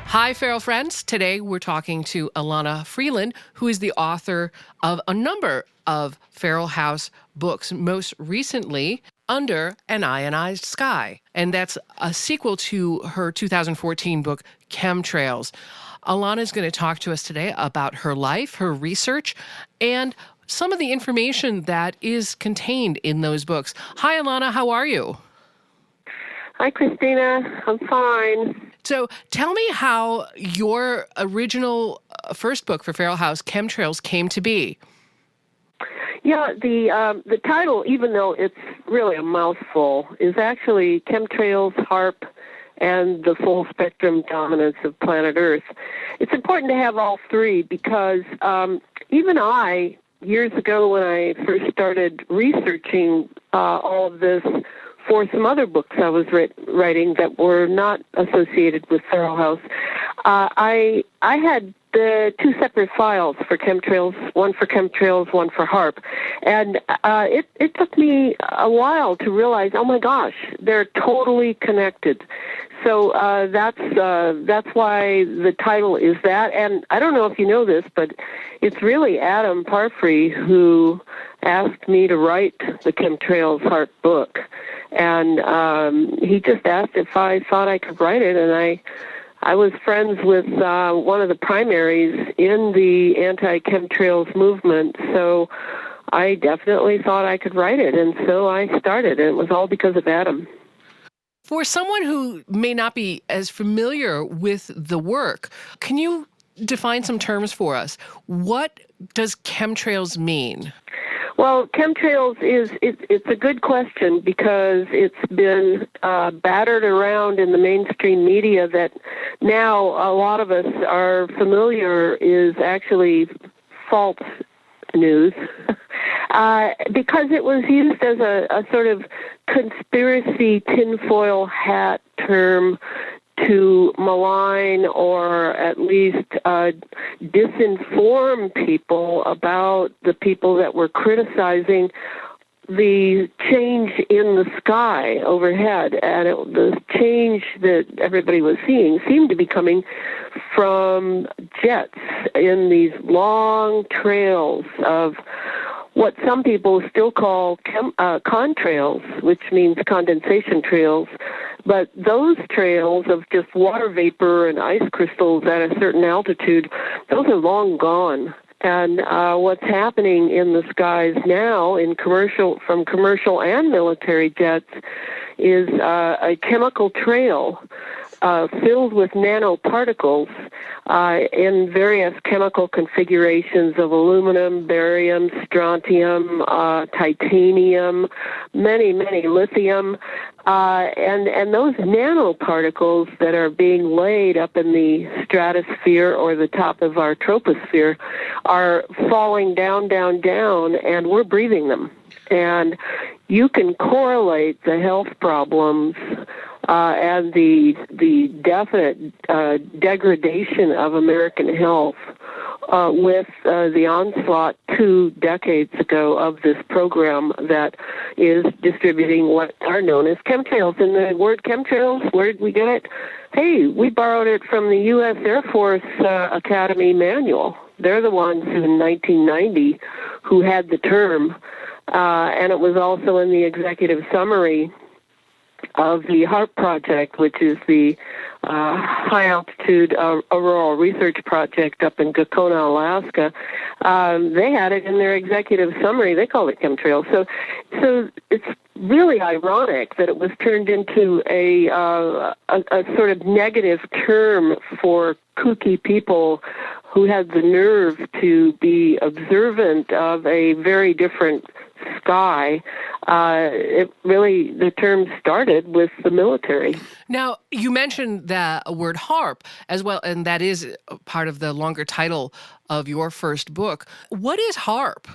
Hi, feral friends. Today we're talking to Elana Freeland, who is the author of a number of Feral House books, most recently Under an Ionized Sky. And that's a sequel to her 2014 book, Chemtrails. Elana is going to talk to us today about her life, her research, and some of the information that is contained in those books. Hi, Elana. How are you? Hi, Christina. I'm fine. So tell me how your original first book for Feral House, Chemtrails, came to be. Yeah, the title, even though it's really a mouthful, is actually Chemtrails, HAARP, and the Full Spectrum Dominance of Planet Earth. It's important to have all three because even I, years ago when I first started researching all of this, for some other books I was writing that were not associated with Feral House, I had the two separate files for Chemtrails, one for Chemtrails, one for HAARP. And it took me a while to realize, oh my gosh, they're totally connected. So that's why the title is that. And I don't know if you know this, but it's really Adam Parfrey who asked me to write the Chemtrails HAARP book. And he just asked if I thought I could write it, and I was friends with one of the primaries in the anti-chemtrails movement, so I definitely thought I could write it, and so I started, and it was all because of Adam. For someone who may not be as familiar with the work, can you define some terms for us? What does chemtrails mean? Well, chemtrails it's a good question because it's been battered around in the mainstream media that now a lot of us are familiar is actually false news because it was used as a sort of conspiracy tinfoil hat term to malign or at least disinform people about the people that were criticizing the change in the sky overhead. And the change that everybody was seeing seemed to be coming from jets in these long trails of what some people still call contrails, which means condensation trails. But those trails of just water vapor and ice crystals at a certain altitude, those are long gone. And what's happening in the skies now from commercial and military jets is a chemical trail filled with nanoparticles in various chemical configurations of aluminum, barium, strontium, titanium, many lithium. And those nanoparticles that are being laid up in the stratosphere or the top of our troposphere are falling down, and we're breathing them. And you can correlate the health problems and the definite degradation of American health with the onslaught 2 decades ago of this program that is distributing what are known as chemtrails. And the word chemtrails, where did we get it? Hey, we borrowed it from the U.S. Air Force Academy manual. They're the ones in 1990 who had the term, and it was also in the executive summary of the HAARP project, which is the high-altitude auroral research project up in Gakona, Alaska. They had it in their executive summary. They called it chemtrails. So it's really ironic that it was turned into a sort of negative term for kooky people who had the nerve to be observant of a very different sky. The term started with the military. Now, you mentioned the word HAARP as well, and that is part of the longer title of your first book. What is HAARP?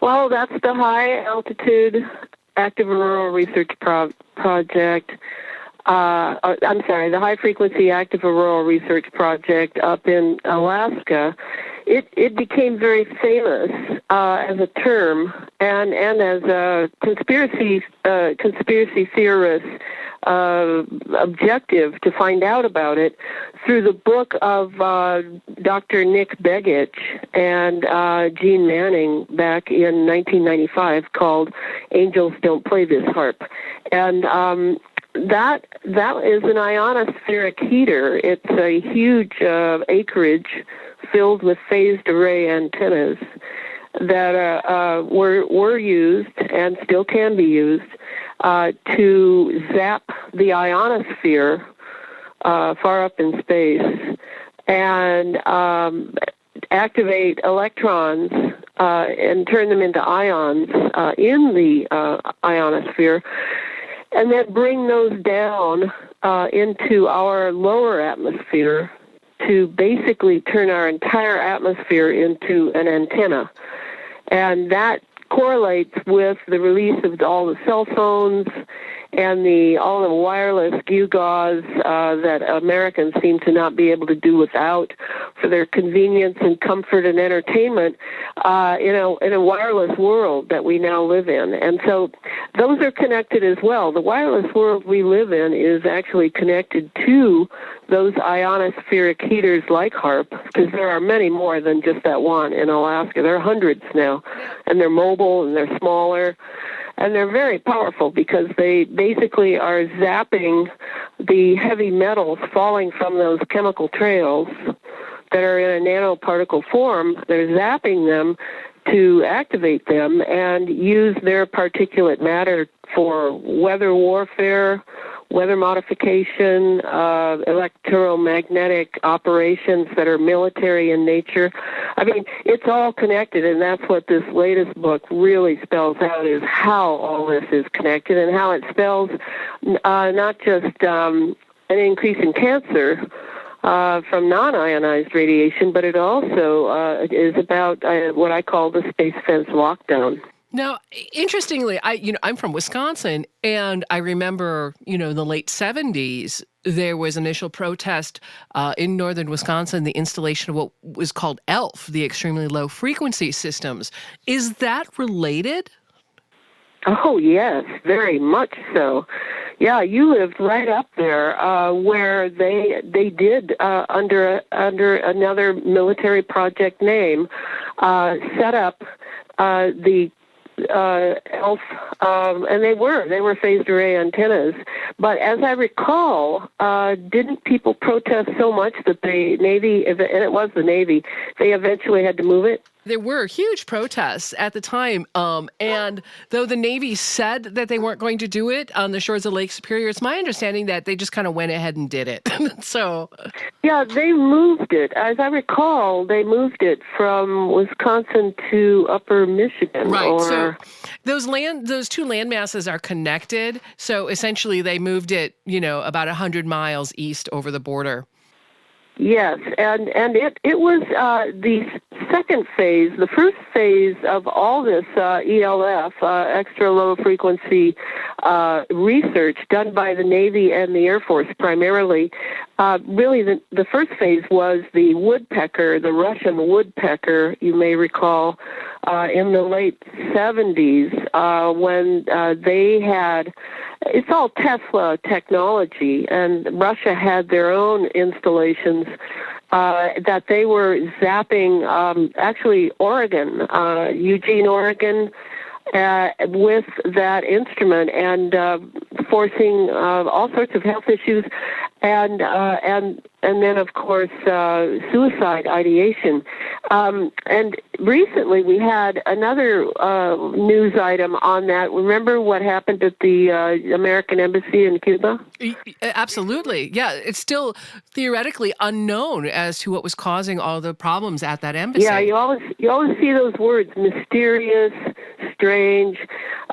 Well, that's the High Altitude Active Auroral Research Project. The High Frequency Active Auroral Research Project up in Alaska. it became very famous as a term and as a conspiracy theorist objective to find out about it through the book of Dr. Nick Begich and Gene Manning back in 1995 called "Angels Don't Play This Harp," and that is an ionospheric heater. It's a huge acreage filled with phased array antennas that were used and still can be used to zap the ionosphere far up in space and activate electrons and turn them into ions in the ionosphere, and then bring those down into our lower atmosphere to basically turn our entire atmosphere into an antenna. And that correlates with the release of all the cell phones and all the wireless gewgaws that Americans seem to not be able to do without for their convenience and comfort and entertainment in a wireless world that we now live in. And so those are connected as well. The wireless world we live in is actually connected to those ionospheric heaters like HAARP, because there are many more than just that one in Alaska. There are hundreds now, and they're mobile and they're smaller. And they're very powerful because they basically are zapping the heavy metals falling from those chemical trails that are in a nanoparticle form. They're zapping them to activate them and use their particulate matter for weather warfare, weather modification, electromagnetic operations that are military in nature. I mean, it's all connected, and that's what this latest book really spells out, is how all this is connected and how it spells not just an increase in cancer from non-ionized radiation, but it also is about what I call the space fence lockdown. Now, interestingly, I'm from Wisconsin, and I remember, in the late 70s, there was initial protest in northern Wisconsin, the installation of what was called ELF, the extremely low frequency systems. Is that related? Oh, yes, very much so. Yeah, you lived right up there where they did, under another military project name, set up the ELF, and they were phased array antennas. But as I recall, didn't people protest so much that the Navy, and it was the Navy, they eventually had to move it? There were huge protests at the time, and though the Navy said that they weren't going to do it on the shores of Lake Superior, it's my understanding that they just kind of went ahead and did it. So, yeah, they moved it. As I recall, they moved it from Wisconsin to Upper Michigan. Right. So those two land masses are connected. So essentially, they moved it, about 100 miles east over the border. Yes, and it was the second phase. The first phase of all this ELF, extra low frequency research done by the Navy and the Air Force primarily. Really, the first phase was the woodpecker, the Russian woodpecker, you may recall, in the late 70s when they had. It's all Tesla technology, and Russia had their own installations that they were zapping, actually Oregon, Eugene, Oregon, with that instrument and forcing all sorts of health issues and then, of course, suicide ideation. And recently we had another news item on that. Remember what happened at the American Embassy in Cuba? Absolutely. Yeah, it's still theoretically unknown as to what was causing all the problems at that embassy. Yeah, you always see those words, mysterious, strange,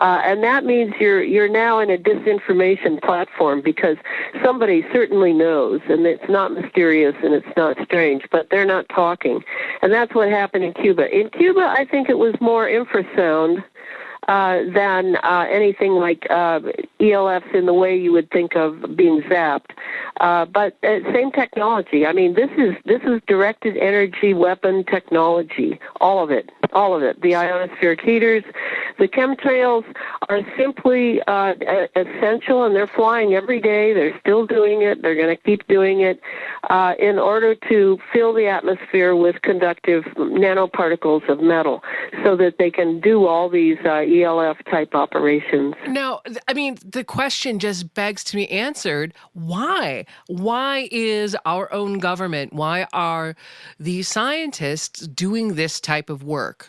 and that means you're now in a disinformation platform because somebody certainly knows, and it's not mysterious and it's not strange, but they're not talking. And that's what happened in Cuba. In Cuba, I think it was more infrasound than anything like ELFs in the way you would think of being zapped. But same technology. I mean, this is directed energy weapon technology. All of it. The ionospheric heaters, the chemtrails are simply essential, and they're flying every day. They're still doing it. They're going to keep doing it in order to fill the atmosphere with conductive nanoparticles of metal, so that they can do all these ELF type operations. Now, I mean, the question just begs to be answered. Why? Why is our own government, why are these scientists doing this type of work?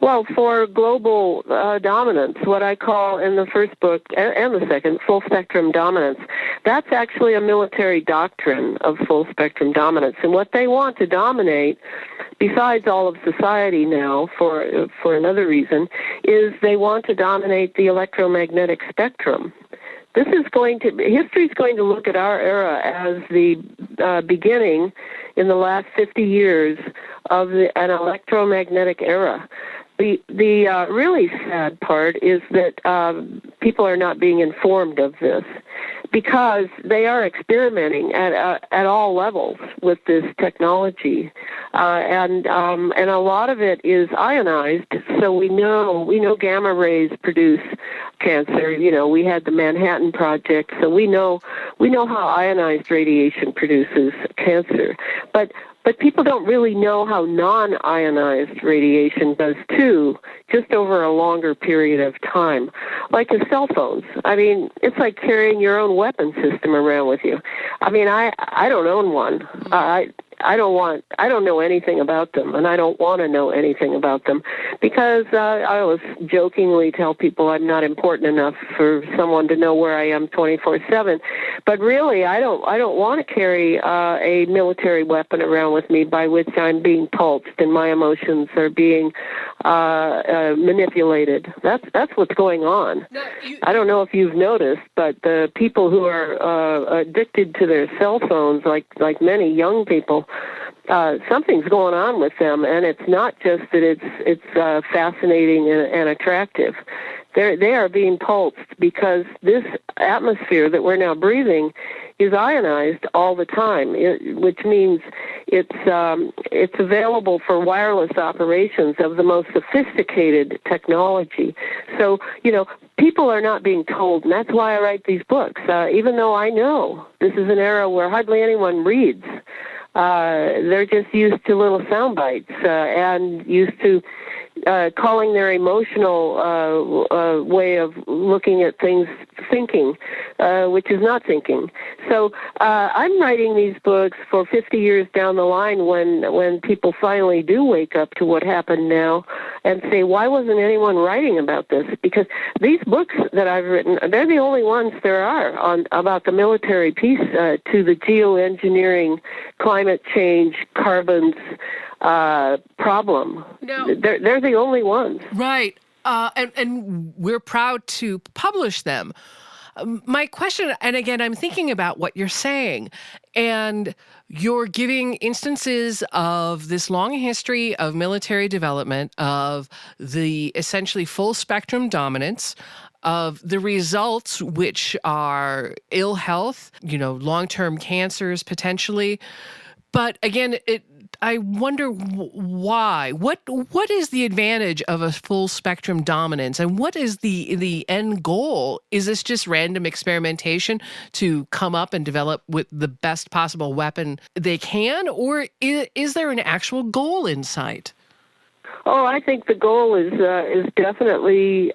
Well, for global dominance, what I call in the first book and the second, full spectrum dominance, that's actually a military doctrine of full spectrum dominance. And what they want to dominate, besides all of society now, for another reason, is they want to dominate the electromagnetic spectrum. History is going to look at our era as the beginning in the last 50 years of an electromagnetic era. The really sad part is that people are not being informed of this, because they are experimenting at all levels with this technology, and a lot of it is ionized. So we know gamma rays produce cancer. You know, we had the Manhattan Project, so we know how ionized radiation produces cancer, but people don't really know how non-ionized radiation does too, just over a longer period of time. Like the cell phones. I mean, it's like carrying your own weapon system around with you. I mean, I don't own one. I don't know anything about them, and I don't want to know anything about them, because I always jokingly tell people I'm not important enough for someone to know where I am 24/7. But really, I don't want to carry a military weapon around with me by which I'm being pulsed and my emotions are being manipulated. That's what's going on. No, I don't know if you've noticed, but the people who are addicted to their cell phones, like many young people, something's going on with them, and it's not just that it's fascinating and attractive. They are being pulsed because this atmosphere that we're now breathing is ionized all the time, which means it's available for wireless operations of the most sophisticated technology. So, you know, people are not being told, and that's why I write these books, even though I know this is an era where hardly anyone reads. They're just used to little sound bites and used to calling their emotional way of looking at things thinking, which is not thinking. So I'm writing these books for 50 years down the line when people finally do wake up to what happened now and say, why wasn't anyone writing about this? Because these books that I've written, they're the only ones there are about the military piece to the geoengineering, climate change, carbons, problem. No. They're the only ones. Right. And we're proud to publish them. My question, and again, I'm thinking about what you're saying, and you're giving instances of this long history of military development, of the essentially full spectrum dominance, of the results, which are ill health, long-term cancers potentially. But again, I wonder why. What is the advantage of a full spectrum dominance, and what is the end goal? Is this just random experimentation to come up and develop with the best possible weapon they can, or is there an actual goal in sight? Oh, I think the goal is definitely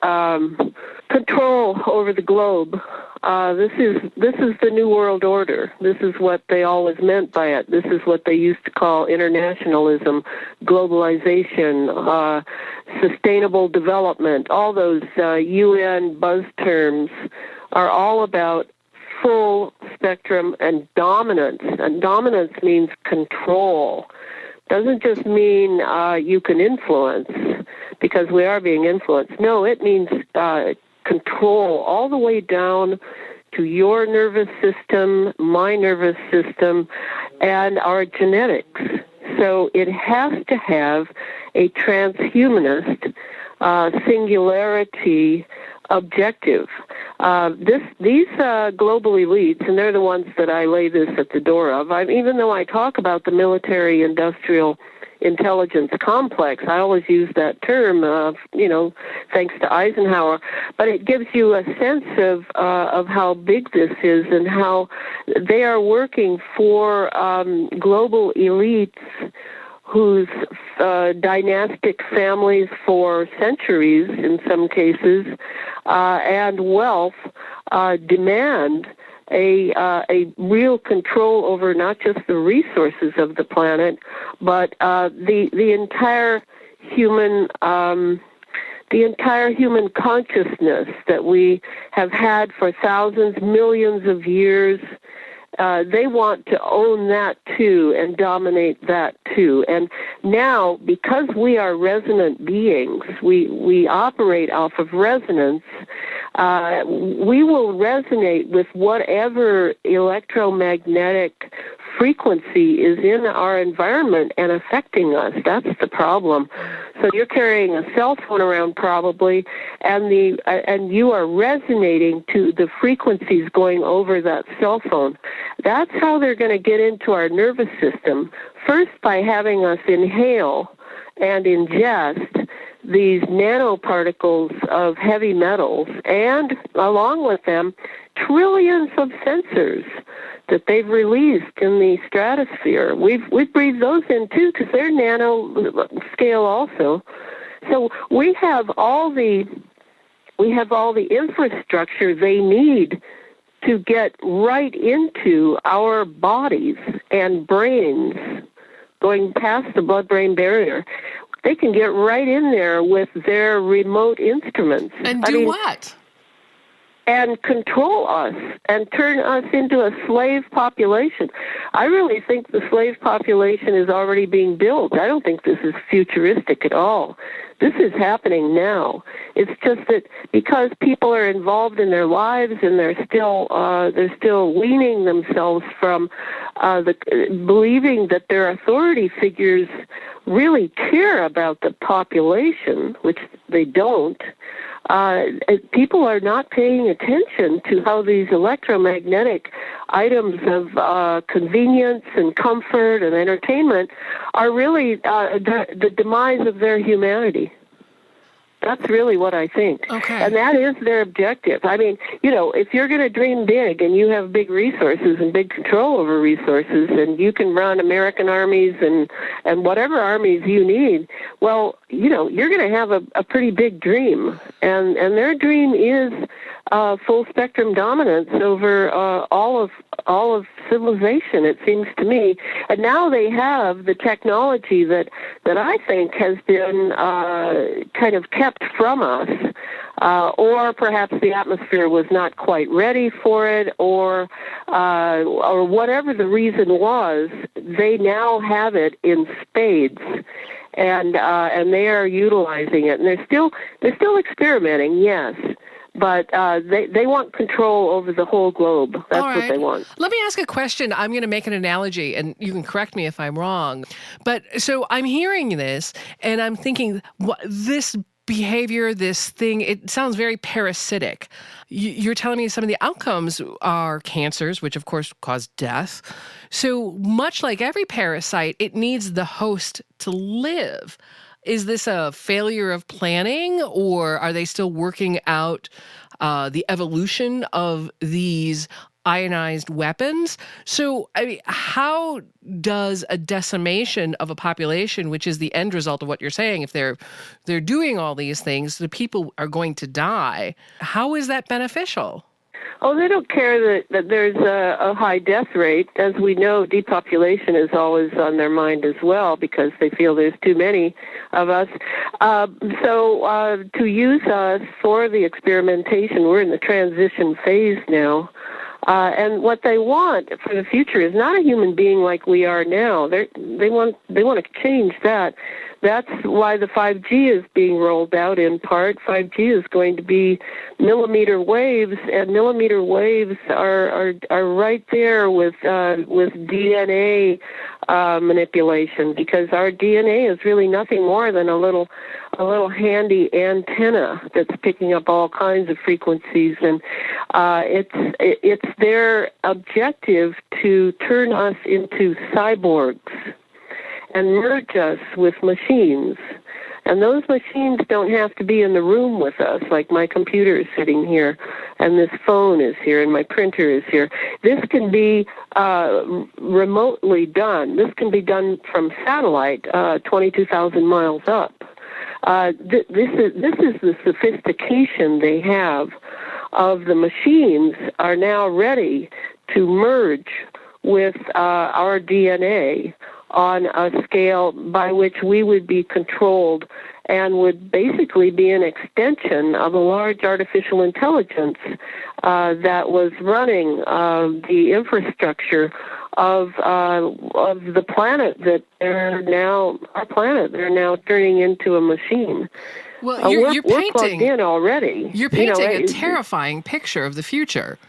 control over the globe. This is the New World Order. This is what they always meant by it. This is what they used to call internationalism, globalization, sustainable development. All those UN buzz terms are all about full spectrum and dominance. And dominance means control. Doesn't just mean you can influence, because we are being influenced. No, it means control all the way down to your nervous system, my nervous system, and our genetics. So it has to have a transhumanist singularity objective. These global elites, and they're the ones that I lay this at the door of. Even though I talk about the military-industrial intelligence complex, I always use that term, thanks to Eisenhower. But it gives you a sense of how big this is and how they are working for global elites whose dynastic families for centuries, in some cases, and wealth demand a real control over not just the resources of the planet, but the entire human consciousness that we have had for thousands, millions of years. They want to own that too and dominate that too. And now, because we are resonant beings, we operate off of resonance, we will resonate with whatever electromagnetic frequency is in our environment and affecting us. That's the problem. So you're carrying a cell phone around probably, and you are resonating to the frequencies going over that cell phone. That's how they're going to get into our nervous system, first by having us inhale and ingest these nanoparticles of heavy metals, and along with them, trillions of sensors that they've released in the stratosphere. We've breathed those in too, because they're nano scale also. So we have all the infrastructure they need to get right into our bodies and brains, going past the blood-brain barrier. They can get right in there with their remote instruments. And do what? And control us and turn us into a slave population. I really think the slave population is already being built. I don't think this is futuristic at all. This is happening now. It's just that because people are involved in their lives and they're still weaning themselves from believing that their authority figures really care about the population, which they don't. People are not paying attention to how these electromagnetic items of convenience and comfort and entertainment are really the demise of their humanity. That's really what I think. Okay. And that is their objective. I mean, if you're going to dream big and you have big resources and big control over resources and you can run American armies and whatever armies you need, well, you're going to have a pretty big dream. And their dream is full spectrum dominance over all of civilization, it seems to me. And now they have the technology that I think has been kind of kept from us, or perhaps the atmosphere was not quite ready for it, or whatever the reason was. They now have it in spades. And they are utilizing it, and they're still experimenting, yes, but they want control over the whole globe. That's what they want. Let me ask a question. I'm going to make an analogy, and you can correct me if I'm wrong. But so I'm hearing this, and I'm thinking, this behavior, this thing, it sounds very parasitic. You're telling me some of the outcomes are cancers, which of course cause death. So much like every parasite, it needs the host to live. Is this a failure of planning, or are they still working out the evolution of these ionized weapons? So, I mean, how does a decimation of a population, which is the end result of what you're saying, if they're doing all these things, the people are going to die, how is that beneficial? Oh, they don't care that there's a high death rate. As we know, depopulation is always on their mind as well because they feel there's too many of us. So to use us for the experimentation, we're in the transition phase now. And what they want for the future is not a human being like we are now. They want to change that. That's why the 5G is being rolled out in part. 5G is going to be millimeter waves, and millimeter waves are right there with DNA manipulation, because our DNA is really nothing more than a little handy antenna that's picking up all kinds of frequencies, and it's their objective to turn us into cyborgs and merge us with machines. And those machines don't have to be in the room with us, like my computer is sitting here, and this phone is here, and my printer is here. This can be remotely done. This can be done from satellite, 22,000 miles up. This is the sophistication they have of the machines are now ready to merge with our DNA on a scale by which we would be controlled and would basically be an extension of a large artificial intelligence that was running the infrastructure of the planet that they're now, our planet, they're now turning into a machine. Well, you're we're painting plugged in already. You're painting a terrifying picture of the future.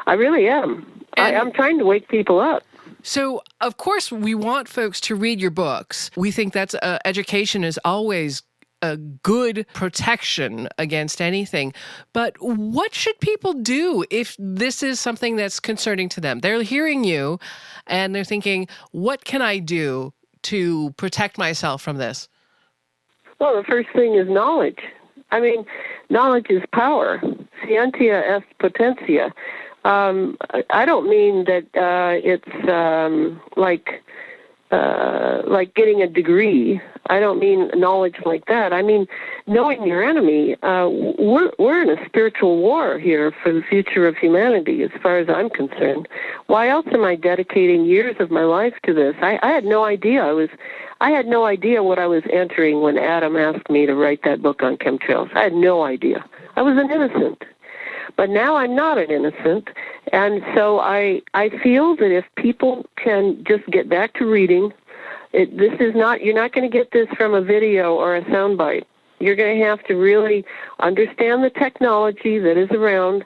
I really am. I'm trying to wake people up. So, of course, we want folks to read your books. We think that's education is always a good protection against anything. But what should people do if this is something that's concerning to them? They're hearing you and they're thinking, what can I do to protect myself from this? Well, the first thing is knowledge. I mean, knowledge is power. Scientia est potentia. I don't mean that it's like getting a degree. I don't mean knowledge like that. I mean knowing your enemy. We're in a spiritual war here for the future of humanity, as far as I'm concerned. Why else am I dedicating years of my life to this? I had no idea. I had no idea what I was entering when Adam asked me to write that book on chemtrails. I had no idea. I was an innocent. But now I'm not an innocent, and so I feel that if people can just get back to reading, you're not going to get this from a video or a soundbite. You're going to have to really understand the technology that is around,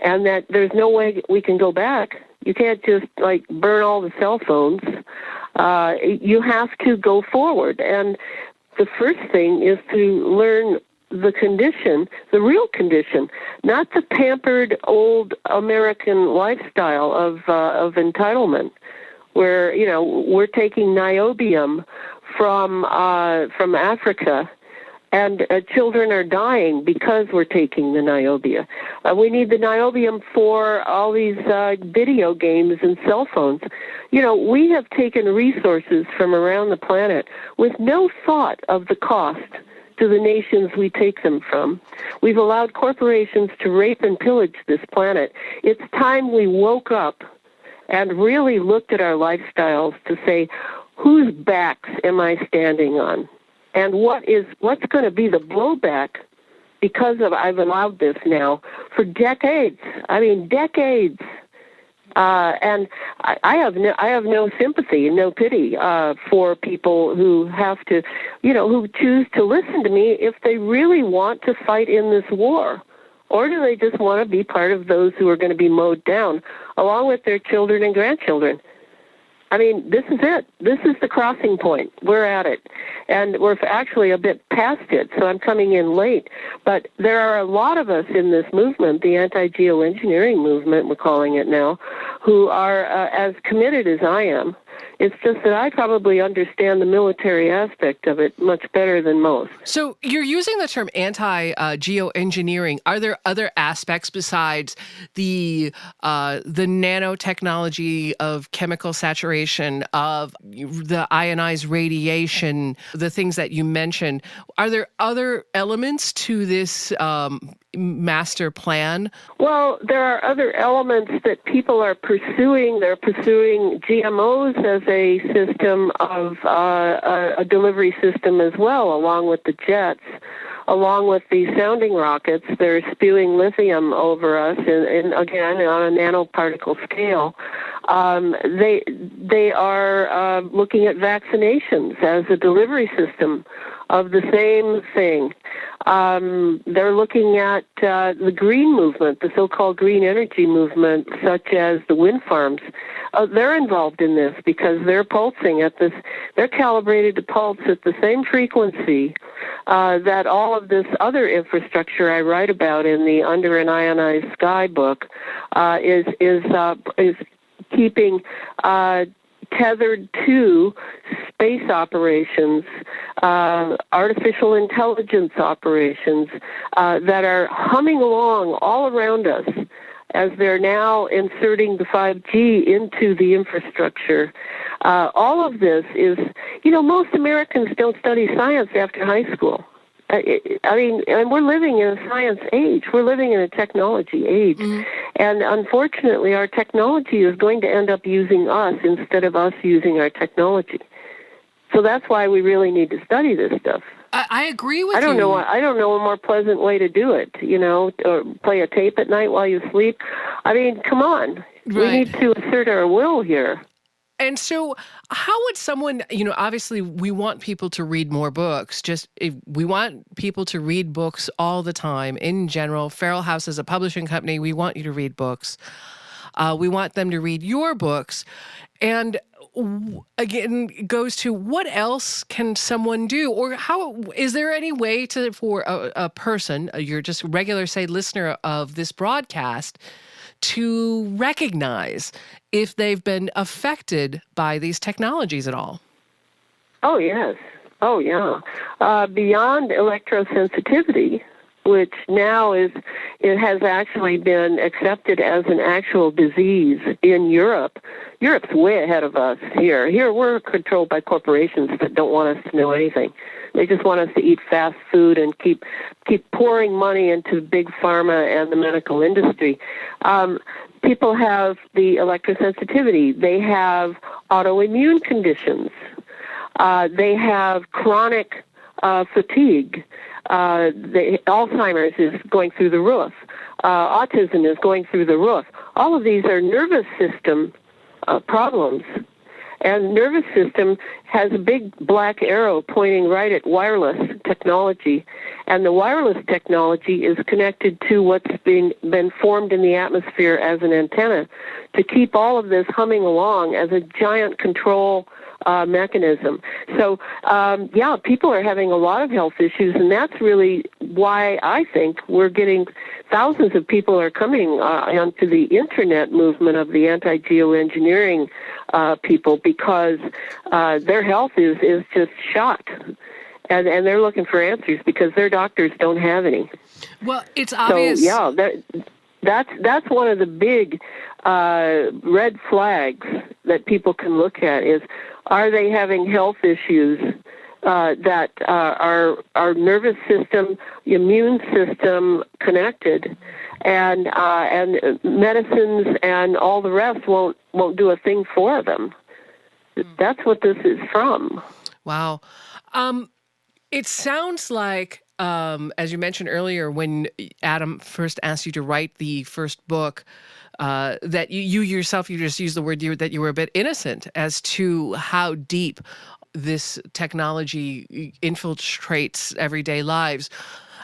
and that there's no way we can go back. You can't just burn all the cell phones. You have to go forward, and the first thing is to learn the condition, the real condition, not the pampered old American lifestyle of entitlement, where we're taking niobium from Africa, and children are dying because we're taking the niobium. We need the niobium for all these video games and cell phones. We have taken resources from around the planet with no thought of the cost to the nations we take them from. We've allowed corporations to rape and pillage this planet. It's time we woke up and really looked at our lifestyles to say, whose backs am I standing on? And what's going to be the blowback because I've allowed this now for decades. I mean, decades. And I have no sympathy and no pity for people who have to, who choose to listen to me if they really want to fight in this war. Or do they just want to be part of those who are going to be mowed down, along with their children and grandchildren? I mean, this is it. This is the crossing point. We're at it. And we're actually a bit past it, so I'm coming in late. But there are a lot of us in this movement, the anti-geoengineering movement, we're calling it now, who are as committed as I am. It's just that I probably understand the military aspect of it much better than most. So you're using the term anti-geoengineering. Are there other aspects besides the nanotechnology of chemical saturation, of the ionized radiation, the things that you mentioned? Are there other elements to this master plan? Well, there are other elements that people are pursuing. They're pursuing GMOs as a system of a delivery system as well, along with the jets, along with the sounding rockets. They're spewing lithium over us, and again, on a nanoparticle scale. They are looking at vaccinations as a delivery system of the same thing. They're looking at the green movement, the so-called green energy movement, such as the wind farms. They're involved in this because they're pulsing at this. They're calibrated to pulse at the same frequency that all of this other infrastructure I write about in the Under an Ionized Sky book is keeping tethered to space operations, artificial intelligence operations that are humming along all around us as they're now inserting the 5G into the infrastructure. All of this is, most Americans don't study science after high school. And we're living in a science age. We're living in a technology age. Mm-hmm. And unfortunately, our technology is going to end up using us instead of us using our technology. So that's why we really need to study this stuff. I agree with you. I don't know a more pleasant way to do it, or play a tape at night while you sleep. I mean, come on. Right. We need to assert our will here. And so how would someone, obviously we want people to read more books. We want people to read books all the time in general. Feral House is a publishing company. We want you to read books. We want them to read your books. And again, it goes to what else can someone do? Or how is there any way for a person, you're just regular, say, listener of this broadcast, to recognize if they've been affected by these technologies at all? Oh, yes. Oh, yeah. Beyond electrosensitivity, which now it has actually been accepted as an actual disease in Europe. Europe's way ahead of us here. Here we're controlled by corporations that don't want us to know anything. They just want us to eat fast food and keep pouring money into big pharma and the medical industry. People have the electrosensitivity. They have autoimmune conditions. They have chronic fatigue. Alzheimer's is going through the roof. Autism is going through the roof. All of these are nervous system problems. And nervous system has a big black arrow pointing right at wireless technology. And the wireless technology is connected to what's been formed in the atmosphere as an antenna to keep all of this humming along as a giant control mechanism. So, people are having a lot of health issues, and that's really why I think we're getting thousands of people are coming onto the internet movement of the anti-geoengineering people because their health is just shot. And they're looking for answers because their doctors don't have any. Well, it's obvious. So, that's one of the big red flags that people can look at is, are they having health issues that are nervous system, immune system connected, and medicines and all the rest won't do a thing for them. That's what this is from. Wow. It sounds like, as you mentioned earlier, when Adam first asked you to write the first book, that you yourself, you just used the word that you were a bit innocent as to how deep this technology infiltrates everyday lives.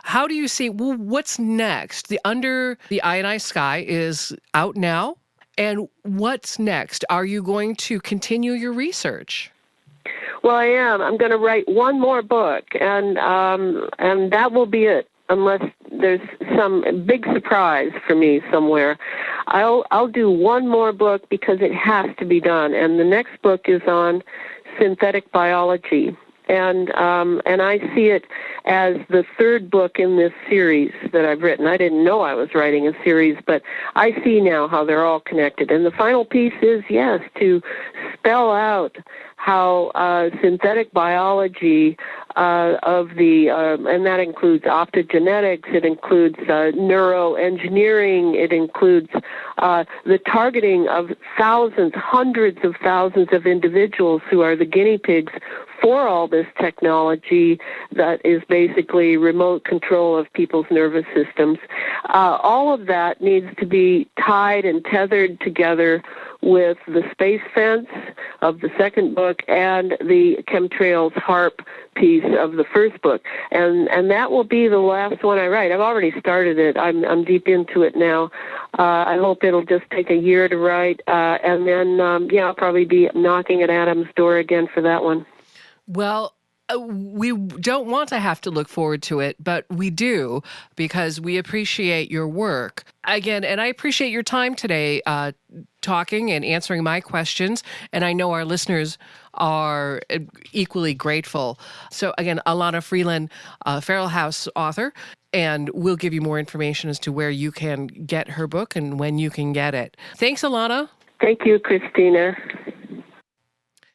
How do you see, what's next? The Under the Ionized Sky is out now. And what's next? Are you going to continue your research? Well, I am. I'm going to write one more book, and that will be it, unless there's some big surprise for me somewhere. I'll do one more book because it has to be done, and the next book is on synthetic biology. And I see it as the third book in this series that I've written. I didn't know I was writing a series, but I see now how they're all connected. And the final piece is, yes, to spell out how synthetic biology and that includes optogenetics, it includes neuroengineering, it includes the targeting of thousands, hundreds of thousands of individuals who are the guinea pigs for all this technology that is basically remote control of people's nervous systems. All of that needs to be tied and tethered together with the space fence of the second book and the chemtrails harp piece of the first book, and that will be the last one I write. I've already started it. I'm deep into it now. I hope it'll just take a year to write, and then I'll probably be knocking at Adam's door again for that one. Well, we don't want to have to look forward to it, but we do because we appreciate your work. Again, and I appreciate your time today talking and answering my questions, and I know our listeners are equally grateful. So again, Elana Freeland, Feral House author, and we'll give you more information as to where you can get her book and when you can get it. Thanks, Elana. Thank you, Christina.